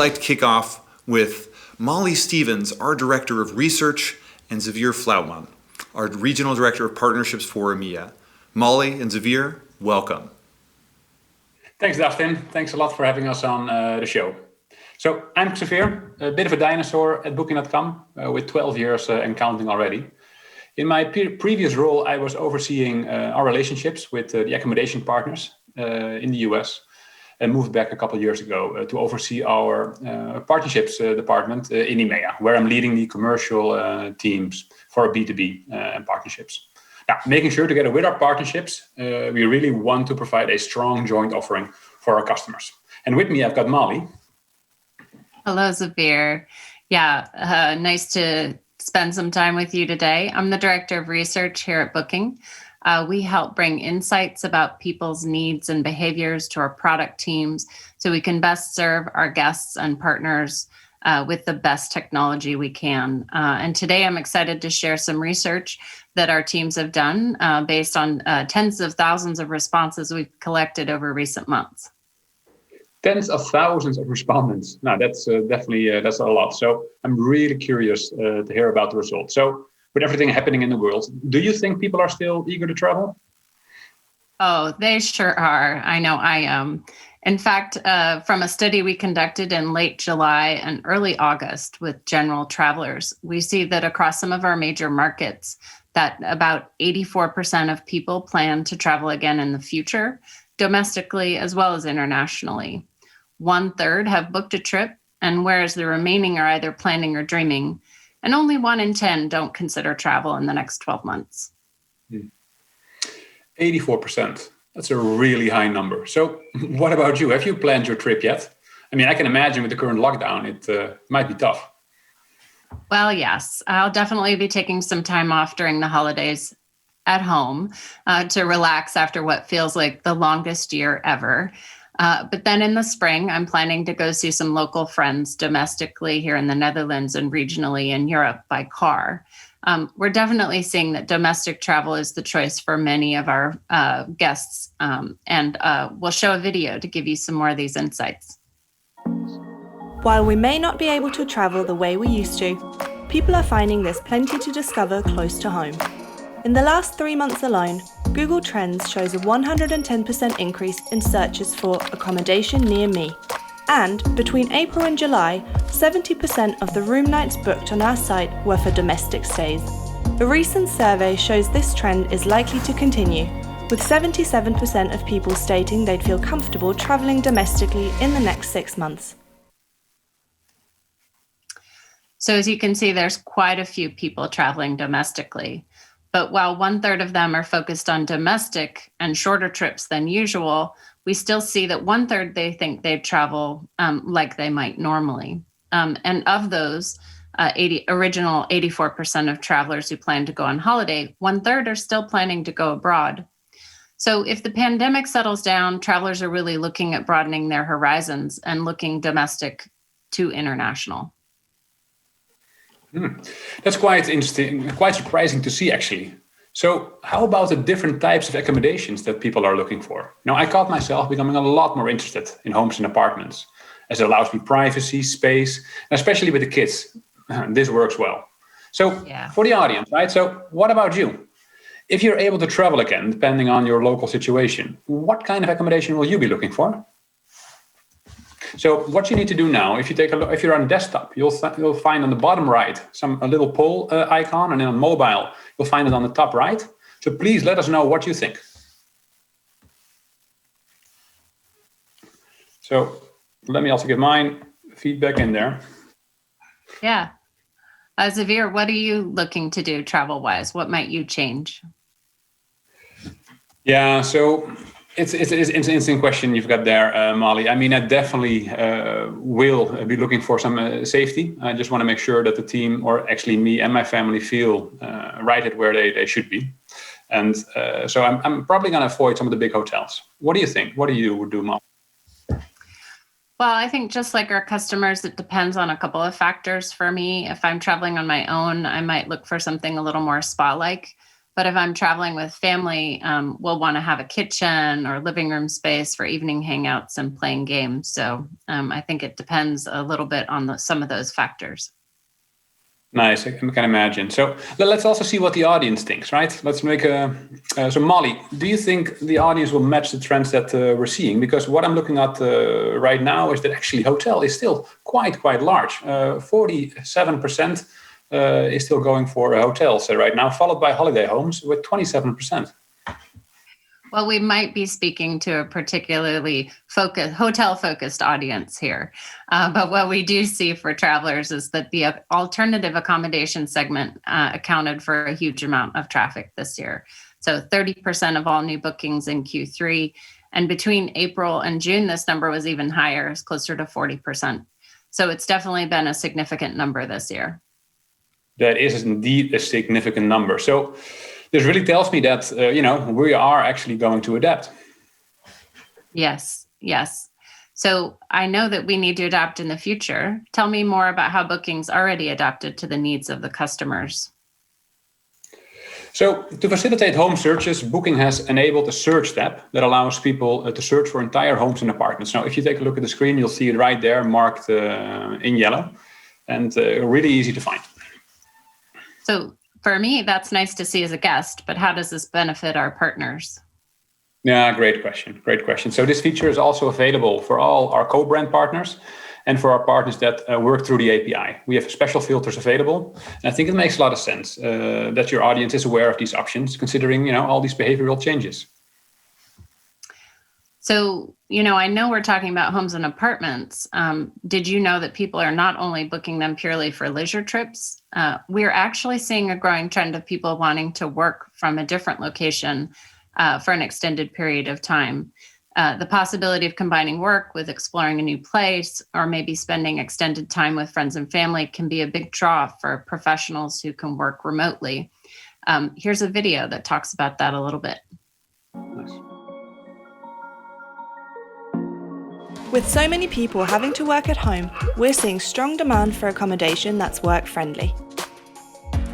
like to kick off with Molly Stevens, our Director of Research, and Xavier Floutman, our Regional Director of Partnerships for EMEA. Molly and Xavier, welcome. Thanks, Dustin. Thanks a lot for having us on the show. So I'm Xavier, a bit of a dinosaur at Booking.com with 12 years and counting already. In my previous role, I was overseeing our relationships with the accommodation partners in the US and moved back a couple of years ago to oversee our partnerships department in EMEA, where I'm leading the commercial teams for B2B and partnerships. Now, making sure together with our partnerships, we really want to provide a strong joint offering for our customers. And with me, I've got Molly. Hello, Xavier. Yeah, nice to spend some time with you today. I'm the Director of Research here at Booking. We help bring insights about people's needs and behaviors to our product teams so we can best serve our guests and partners with the best technology we can. And today I'm excited to share some research that our teams have done based on tens of thousands of responses we've collected over recent months. Tens of thousands of respondents. Now, that's definitely that's a lot. So I'm really curious to hear about the results. So with everything happening in the world, do you think people are still eager to travel? Oh, they sure are. I know I am. In fact, from a study we conducted in late July and early August with general travelers, we see that across some of our major markets, that about 84% of people plan to travel again in the future, domestically as well as internationally. 1/3 have booked a trip, and whereas the remaining are either planning or dreaming, and only 1 in 10 don't consider travel in the next 12 months. 84%. That's a really high number. So what about you? Have you planned your trip yet? I mean, I can imagine with the current lockdown, it might be tough. Well, yes, I'll definitely be taking some time off during the holidays at home to relax after what feels like the longest year ever. But then in the spring, I'm planning to go see some local friends domestically here in the Netherlands and regionally in Europe by car. We're definitely seeing that domestic travel is the choice for many of our guests. And we'll show a video to give you some more of these insights. While we may not be able to travel the way we used to, people are finding there's plenty to discover close to home. In the last 3 months alone, Google Trends shows a 110% increase in searches for accommodation near me. And between April and July, 70% of the room nights booked on our site were for domestic stays. A recent survey shows this trend is likely to continue, with 77% of people stating they'd feel comfortable travelling domestically in the next 6 months. So as you can see, there's quite a few people traveling domestically. But while 1/3 of them are focused on domestic and shorter trips than usual, we still see that 1/3 they think they'd travel like they might normally. And of those, 84% of travelers who plan to go on holiday, 1/3 are still planning to go abroad. So if the pandemic settles down, travelers are really looking at broadening their horizons and looking domestic to international. That's quite interesting, quite surprising to see, actually. So how about the different types of accommodations that people are looking for? Now, I caught myself becoming a lot more interested in homes and apartments, as it allows me privacy, space, and especially with the kids. This works well. So for the audience, right? So what about you? If you're able to travel again, depending on your local situation, what kind of accommodation will you be looking for? So what you need to do now, if you take a look, if you're on desktop, you'll find on the bottom right a little poll icon, and then on mobile you'll find it on the top right. So please let us know what you think. So let me also give mine feedback in there. Yeah, Xavier, what are you looking to do travel-wise? What might you change? Yeah, so it's an interesting question you've got there, Molly. I mean, I definitely will be looking for some safety. I just want to make sure that the team, or actually me and my family, feel right at where they should be. And so I'm probably going to avoid some of the big hotels. What do you think? What do you do, Molly? Well, I think just like our customers, it depends on a couple of factors for me. If I'm traveling on my own, I might look for something a little more spa-like. But if I'm traveling with family, we'll want to have a kitchen or living room space for evening hangouts and playing games. So I think it depends a little bit on some of those factors. Nice, I can imagine. So let's also see what the audience thinks, right? Let's make so Molly, do you think the audience will match the trends that we're seeing? Because what I'm looking at right now is that actually hotel is still quite large. 47% is still going for hotels right now, followed by holiday homes with 27%. Well, we might be speaking to a particularly hotel-focused audience here. But what we do see for travelers is that the alternative accommodation segment accounted for a huge amount of traffic this year. So 30% of all new bookings in Q3. And between April and June, this number was even higher, it's closer to 40%. So it's definitely been a significant number this year. That is indeed a significant number. So this really tells me that, we are actually going to adapt. Yes. So I know that we need to adapt in the future. Tell me more about how bookings already adapted to the needs of the customers. So to facilitate home searches, Booking has enabled a search tab that allows people to search for entire homes and apartments. Now, if you take a look at the screen, you'll see it right there marked in yellow and really easy to find. So for me, that's nice to see as a guest, but how does this benefit our partners? Yeah, great question. So this feature is also available for all our co-brand partners and for our partners that work through the API. We have special filters available. And I think it makes a lot of sense that your audience is aware of these options, considering, all these behavioral changes. So, I know we're talking about homes and apartments. Did you know that people are not only booking them purely for leisure trips? We're actually seeing a growing trend of people wanting to work from a different location for an extended period of time. The possibility of combining work with exploring a new place or maybe spending extended time with friends and family can be a big draw for professionals who can work remotely. Here's a video that talks about that a little bit. Nice. With so many people having to work at home, we're seeing strong demand for accommodation that's work-friendly.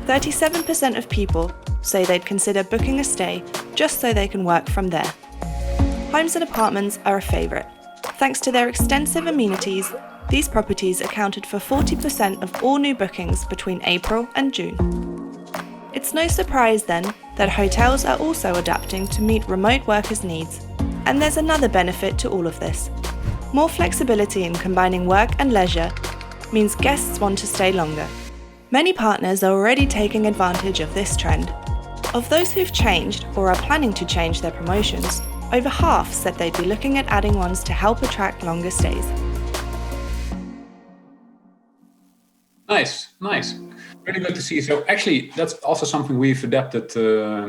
37% of people say they'd consider booking a stay just so they can work from there. Homes and apartments are a favourite. Thanks to their extensive amenities, these properties accounted for 40% of all new bookings between April and June. It's no surprise then that hotels are also adapting to meet remote workers' needs. And there's another benefit to all of this. More flexibility in combining work and leisure means guests want to stay longer. Many partners are already taking advantage of this trend. Of those who've changed or are planning to change their promotions, over half said they'd be looking at adding ones to help attract longer stays. Nice. Really good to see. So actually, that's also something we've adapted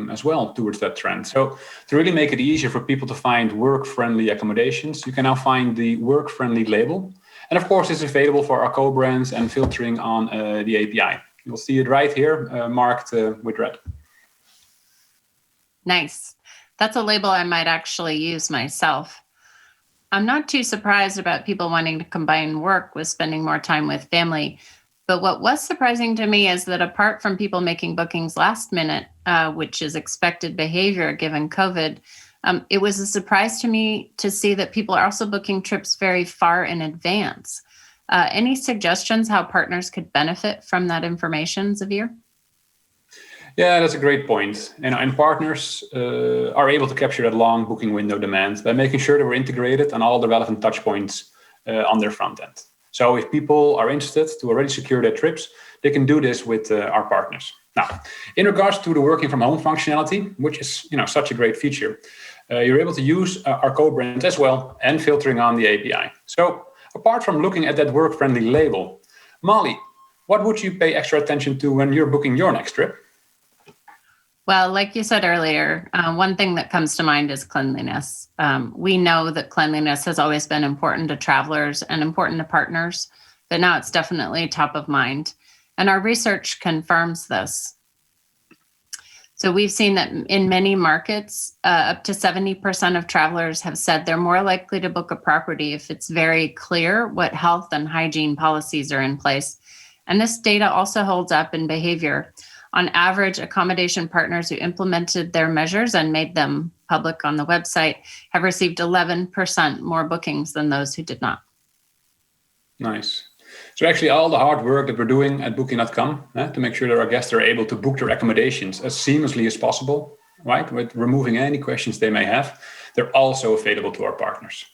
as well towards that trend. So to really make it easier for people to find work-friendly accommodations, you can now find the work-friendly label. And of course, it's available for our co-brands and filtering on the API. You'll see it right here, marked with red. Nice. That's a label I might actually use myself. I'm not too surprised about people wanting to combine work with spending more time with family. But what was surprising to me is that apart from people making bookings last minute, which is expected behavior given COVID, it was a surprise to me to see that people are also booking trips very far in advance. Any suggestions how partners could benefit from that information, Xavier? Yeah, that's a great point. And partners are able to capture that long booking window demand by making sure that we're integrated on all the relevant touch points on their front end. So if people are interested to already secure their trips, they can do this with our partners. Now, in regards to the working from home functionality, which is such a great feature, you're able to use our co-brand as well and filtering on the API. So apart from looking at that work-friendly label, Molly, what would you pay extra attention to when you're booking your next trip? Well, like you said earlier, one thing that comes to mind is cleanliness. We know that cleanliness has always been important to travelers and important to partners, but now it's definitely top of mind. And our research confirms this. So we've seen that in many markets, up to 70% of travelers have said they're more likely to book a property if it's very clear what health and hygiene policies are in place. And this data also holds up in behavior. On average, accommodation partners who implemented their measures and made them public on the website have received 11% more bookings than those who did not. Nice. So actually all the hard work that we're doing at Booking.com to make sure that our guests are able to book their accommodations as seamlessly as possible, right? With removing any questions they may have, they're also available to our partners.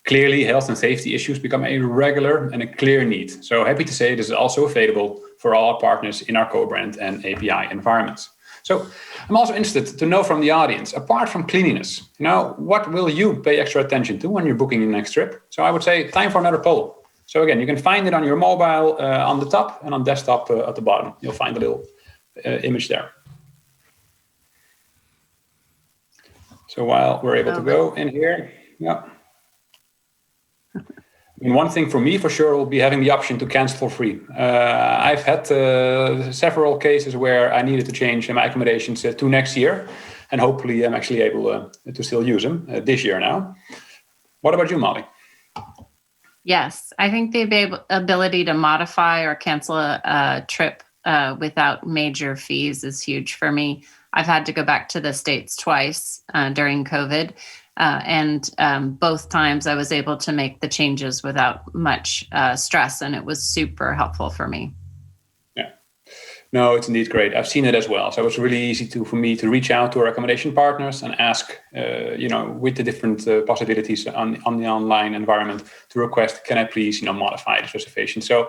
Clearly, health and safety issues become a regular and a clear need. So happy to say this is also available for all our partners in our co-brand and API environments. So I'm also interested to know from the audience, apart from cleanliness, what will you pay extra attention to when you're booking your next trip? So I would say time for another poll. So again, you can find it on your mobile on the top and on desktop at the bottom. You'll find a little image there. So while we're able to go in here, And one thing for me, for sure, will be having the option to cancel for free. I've had several cases where I needed to change my accommodations to next year, and hopefully I'm actually able to still use them this year now. What about you, Molly? Yes, I think the ability to modify or cancel a trip without major fees is huge for me. I've had to go back to the States twice during COVID. And both times I was able to make the changes without much stress, and it was super helpful for me. Yeah, no, it's indeed great. I've seen it as well. So it was really easy for me to reach out to our accommodation partners and ask, with the different possibilities on the online environment to request, can I please, modify this reservation? So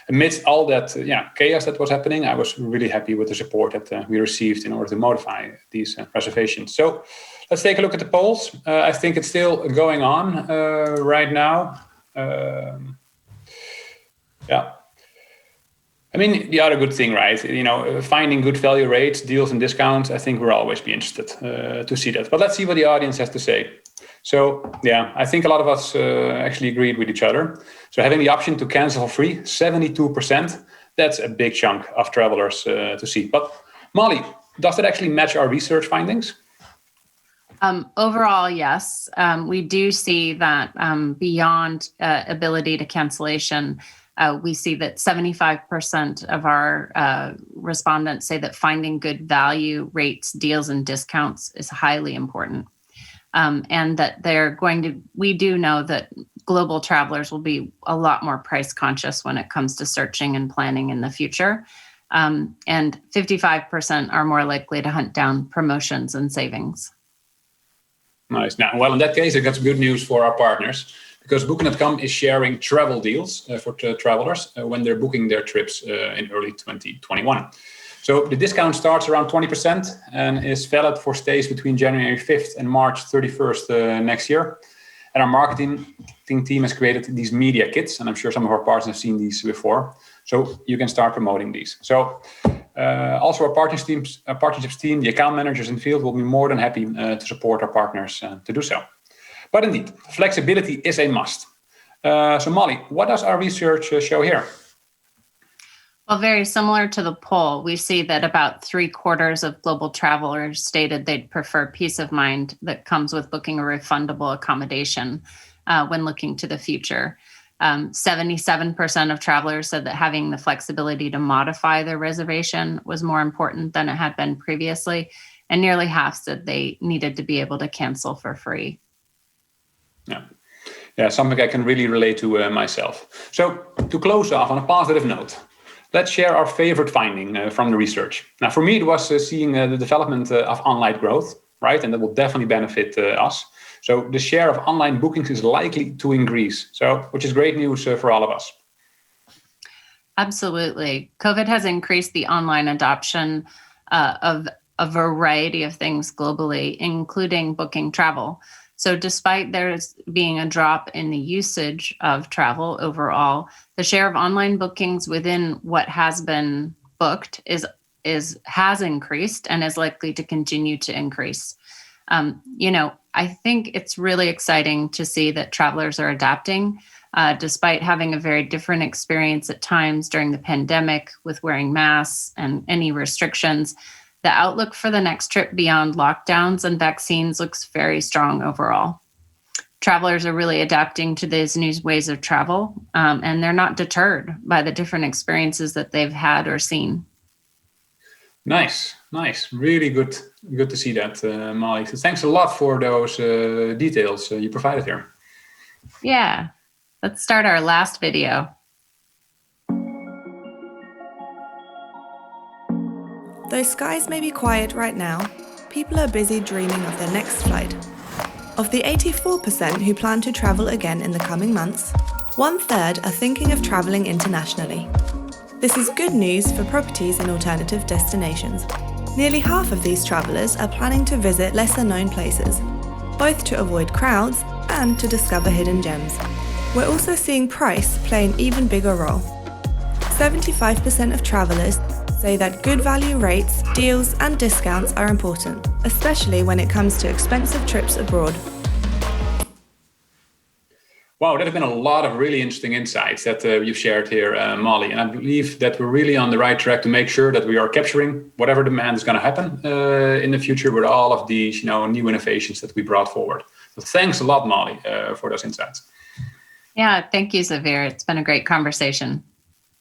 amidst all that chaos that was happening, I was really happy with the support that we received in order to modify these reservations. So let's take a look at the polls. I think it's still going on right now. I mean, the other good thing, right? Finding good value rates, deals, and discounts. I think we'll always be interested to see that. But let's see what the audience has to say. So, I think a lot of us actually agreed with each other. So having the option to cancel for free, 72%, that's a big chunk of travelers to see. But Molly, does it actually match our research findings? Overall, yes. We do see that beyond ability to cancellation, we see that 75% of our respondents say that finding good value rates, deals, and discounts is highly important. And that we do know that global travelers will be a lot more price conscious when it comes to searching and planning in the future. And 55% are more likely to hunt down promotions and savings. Nice. Now, well, in that case, I got some good news for our partners, because Booking.com is sharing travel deals for travelers when they're booking their trips in early 2021. So the discount starts around 20% and is valid for stays between January 5th and March 31st next year. And our marketing team has created these media kits, and I'm sure some of our partners have seen these before. So you can start promoting these. So also our partnerships team, the account managers in the field will be more than happy to support our partners to do so. But indeed, flexibility is a must. So Molly, what does our research show here? Well, very similar to the poll, we see that about 3/4 of global travelers stated they'd prefer peace of mind that comes with booking a refundable accommodation when looking to the future. 77% of travelers said that having the flexibility to modify their reservation was more important than it had been previously, and nearly half said they needed to be able to cancel for free. Yeah, something I can really relate to myself. So to close off on a positive note, let's share our favorite finding from the research. Now, for me, it was seeing the development of online growth, right? And that will definitely benefit us. So the share of online bookings is likely to increase, which is great news for all of us. Absolutely. COVID has increased the online adoption of a variety of things globally, including booking travel. So despite there's being a drop in the usage of travel overall, the share of online bookings within what has been booked has increased and is likely to continue to increase. I think it's really exciting to see that travelers are adapting, despite having a very different experience at times during the pandemic with wearing masks and any restrictions. The outlook for the next trip beyond lockdowns and vaccines looks very strong overall. Travelers are really adapting to these new ways of travel, and they're not deterred by the different experiences that they've had or seen. Nice. Really good to see that, Molly. So thanks a lot for those details you provided here. Yeah. Let's start our last video. Though skies may be quiet right now, people are busy dreaming of their next flight. Of the 84% who plan to travel again in the coming months, 1/3 are thinking of travelling internationally. This is good news for properties in alternative destinations. Nearly half of these travellers are planning to visit lesser-known places, both to avoid crowds and to discover hidden gems. We're also seeing price play an even bigger role. 75% of travellers say that good value rates, deals and discounts are important, especially when it comes to expensive trips abroad. Wow, that has been a lot of really interesting insights that you've shared here, Molly. And I believe that we're really on the right track to make sure that we are capturing whatever demand is going to happen in the future with all of these, new innovations that we brought forward. So thanks a lot, Molly, for those insights. Yeah, thank you, Xavier. It's been a great conversation.